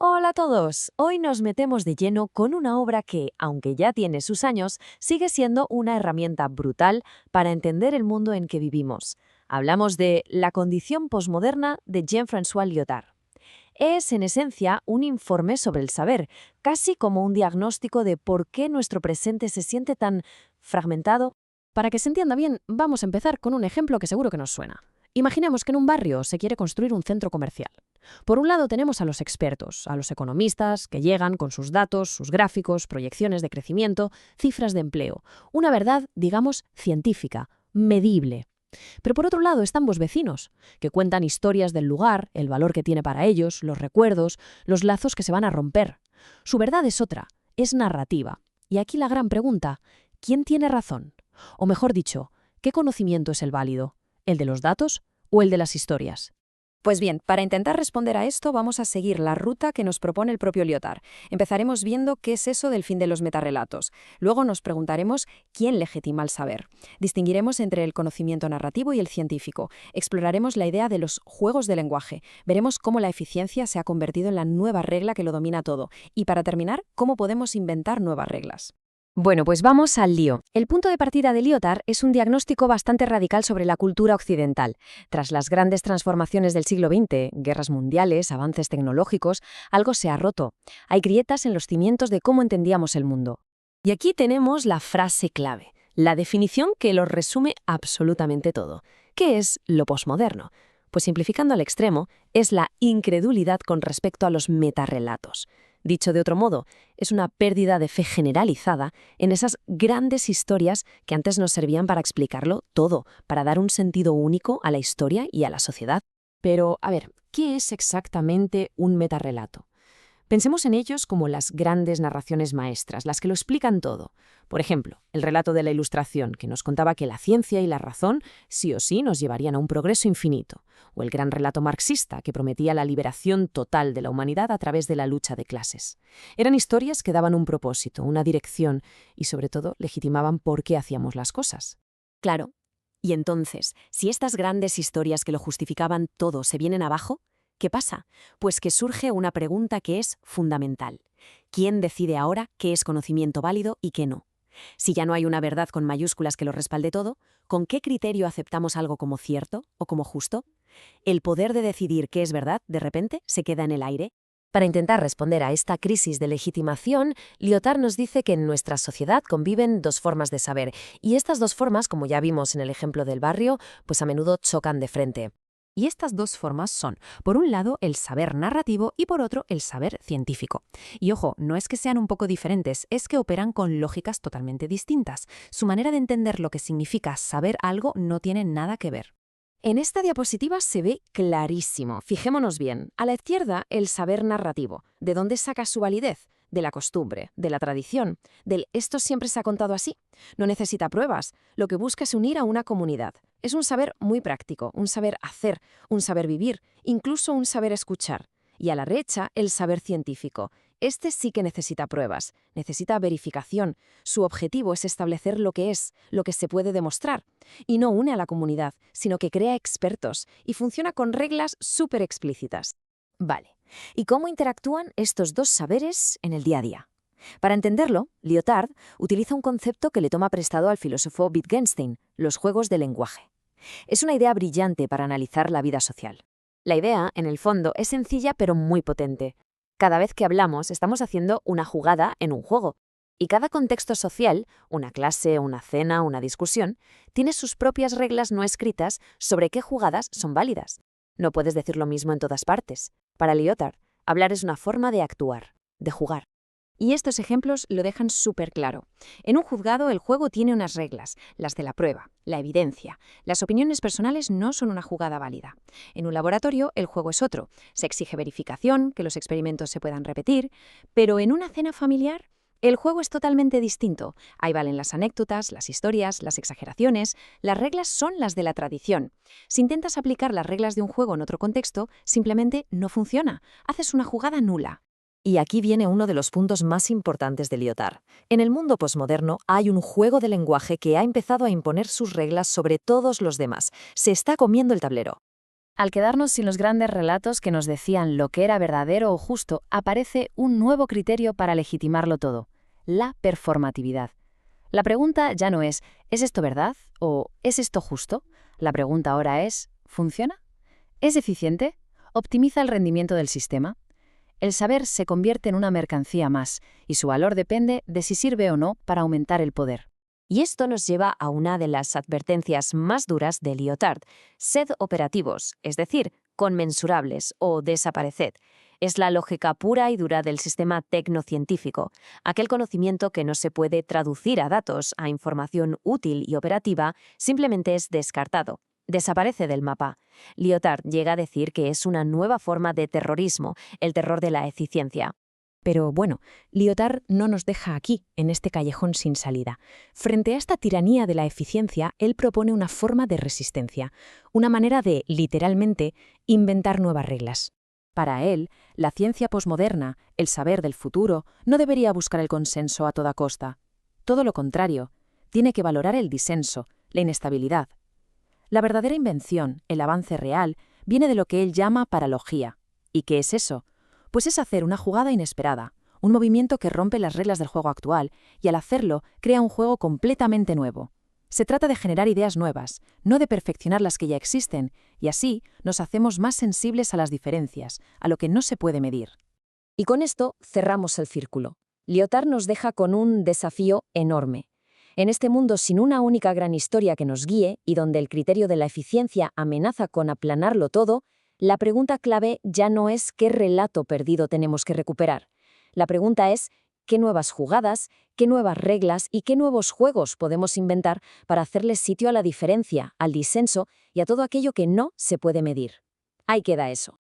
Hola a todos. Hoy nos metemos de lleno con una obra que, aunque ya tiene sus años, sigue siendo una herramienta brutal para entender el mundo en que vivimos. Hablamos de La condición posmoderna de Jean-François Lyotard. Es, en esencia, un informe sobre el saber, casi como un diagnóstico de por qué nuestro presente se siente tan fragmentado. Para que se entienda bien, vamos a empezar con un ejemplo que seguro que nos suena. Imaginemos que en un barrio se quiere construir un centro comercial. Por un lado tenemos a los expertos, a los economistas, que llegan con sus datos, sus gráficos, proyecciones de crecimiento, cifras de empleo. Una verdad, digamos, científica, medible. Pero por otro lado están los vecinos, que cuentan historias del lugar, el valor que tiene para ellos, los recuerdos, los lazos que se van a romper. Su verdad es otra, es narrativa. Y aquí la gran pregunta, ¿quién tiene razón? O mejor dicho, ¿qué conocimiento es el válido? ¿El de los datos o el de las historias? Pues bien, para intentar responder a esto vamos a seguir la ruta que nos propone el propio Lyotard. Empezaremos viendo qué es eso del fin de los metarrelatos. Luego nos preguntaremos quién legitima el saber. Distinguiremos entre el conocimiento narrativo y el científico. Exploraremos la idea de los juegos de lenguaje. Veremos cómo la eficiencia se ha convertido en la nueva regla que lo domina todo. Y para terminar, cómo podemos inventar nuevas reglas. Bueno, pues vamos al lío. El punto de partida de Lyotard es un diagnóstico bastante radical sobre la cultura occidental. Tras las grandes transformaciones del siglo XX, guerras mundiales, avances tecnológicos, algo se ha roto. Hay grietas en los cimientos de cómo entendíamos el mundo. Y aquí tenemos la frase clave, la definición que lo resume absolutamente todo. ¿Qué es lo posmoderno? Pues simplificando al extremo, es la incredulidad con respecto a los metarrelatos. Dicho de otro modo, es una pérdida de fe generalizada en esas grandes historias que antes nos servían para explicarlo todo, para dar un sentido único a la historia y a la sociedad. Pero, a ver, ¿qué es exactamente un metarrelato? Pensemos en ellos como las grandes narraciones maestras, las que lo explican todo. Por ejemplo, el relato de la Ilustración, que nos contaba que la ciencia y la razón sí o sí nos llevarían a un progreso infinito. O el gran relato marxista, que prometía la liberación total de la humanidad a través de la lucha de clases. Eran historias que daban un propósito, una dirección y, sobre todo, legitimaban por qué hacíamos las cosas. Claro. Y entonces, si estas grandes historias que lo justificaban todo se vienen abajo, ¿qué pasa? Pues que surge una pregunta que es fundamental. ¿Quién decide ahora qué es conocimiento válido y qué no? Si ya no hay una verdad con mayúsculas que lo respalde todo, ¿con qué criterio aceptamos algo como cierto o como justo? ¿El poder de decidir qué es verdad, de repente, se queda en el aire? Para intentar responder a esta crisis de legitimación, Lyotard nos dice que en nuestra sociedad conviven dos formas de saber, y estas dos formas, como ya vimos en el ejemplo del barrio, pues a menudo chocan de frente. Y estas dos formas son, por un lado, el saber narrativo y por otro, el saber científico. Y ojo, no es que sean un poco diferentes, es que operan con lógicas totalmente distintas. Su manera de entender lo que significa saber algo no tiene nada que ver. En esta diapositiva se ve clarísimo. Fijémonos bien. A la izquierda, el saber narrativo. ¿De dónde saca su validez? De la costumbre, de la tradición, del esto siempre se ha contado así. No necesita pruebas. Lo que busca es unir a una comunidad. Es un saber muy práctico, un saber hacer, un saber vivir, incluso un saber escuchar. Y a la derecha, el saber científico. Este sí que necesita pruebas, necesita verificación. Su objetivo es establecer lo que es, lo que se puede demostrar. Y no une a la comunidad, sino que crea expertos y funciona con reglas súper explícitas. Vale. ¿Y cómo interactúan estos dos saberes en el día a día? Para entenderlo, Lyotard utiliza un concepto que le toma prestado al filósofo Wittgenstein, los juegos de lenguaje. Es una idea brillante para analizar la vida social. La idea, en el fondo, es sencilla pero muy potente. Cada vez que hablamos, estamos haciendo una jugada en un juego. Y cada contexto social, una clase, una cena, una discusión, tiene sus propias reglas no escritas sobre qué jugadas son válidas. No puedes decir lo mismo en todas partes. Para Lyotard, hablar es una forma de actuar, de jugar. Y estos ejemplos lo dejan súper claro. En un juzgado el juego tiene unas reglas, las de la prueba, la evidencia. Las opiniones personales no son una jugada válida. En un laboratorio el juego es otro. Se exige verificación, que los experimentos se puedan repetir, pero en una cena familiar el juego es totalmente distinto. Ahí valen las anécdotas, las historias, las exageraciones. Las reglas son las de la tradición. Si intentas aplicar las reglas de un juego en otro contexto, simplemente no funciona. Haces una jugada nula. Y aquí viene uno de los puntos más importantes de Lyotard. En el mundo posmoderno hay un juego de lenguaje que ha empezado a imponer sus reglas sobre todos los demás. Se está comiendo el tablero. Al quedarnos sin los grandes relatos que nos decían lo que era verdadero o justo, aparece un nuevo criterio para legitimarlo todo: la performatividad. La pregunta ya no ¿es esto verdad? O ¿es esto justo? La pregunta ahora es ¿funciona? ¿Es eficiente? ¿Optimiza el rendimiento del sistema? El saber se convierte en una mercancía más, y su valor depende de si sirve o no para aumentar el poder. Y esto nos lleva a una de las advertencias más duras de Lyotard: sed operativos, es decir, conmensurables o desapareced. Es la lógica pura y dura del sistema tecnocientífico, aquel conocimiento que no se puede traducir a datos, a información útil y operativa, simplemente es descartado. Desaparece del mapa. Lyotard llega a decir que es una nueva forma de terrorismo, el terror de la eficiencia. Pero bueno, Lyotard no nos deja aquí, en este callejón sin salida. Frente a esta tiranía de la eficiencia, él propone una forma de resistencia, una manera de, literalmente, inventar nuevas reglas. Para él, la ciencia posmoderna, el saber del futuro, no debería buscar el consenso a toda costa. Todo lo contrario, tiene que valorar el disenso, la inestabilidad. La verdadera invención, el avance real, viene de lo que él llama paralogía. ¿Y qué es eso? Pues es hacer una jugada inesperada, un movimiento que rompe las reglas del juego actual y al hacerlo crea un juego completamente nuevo. Se trata de generar ideas nuevas, no de perfeccionar las que ya existen, y así nos hacemos más sensibles a las diferencias, a lo que no se puede medir. Y con esto cerramos el círculo. Lyotard nos deja con un desafío enorme. En este mundo sin una única gran historia que nos guíe y donde el criterio de la eficiencia amenaza con aplanarlo todo, la pregunta clave ya no es qué relato perdido tenemos que recuperar. La pregunta es qué nuevas jugadas, qué nuevas reglas y qué nuevos juegos podemos inventar para hacerle sitio a la diferencia, al disenso y a todo aquello que no se puede medir. Ahí queda eso.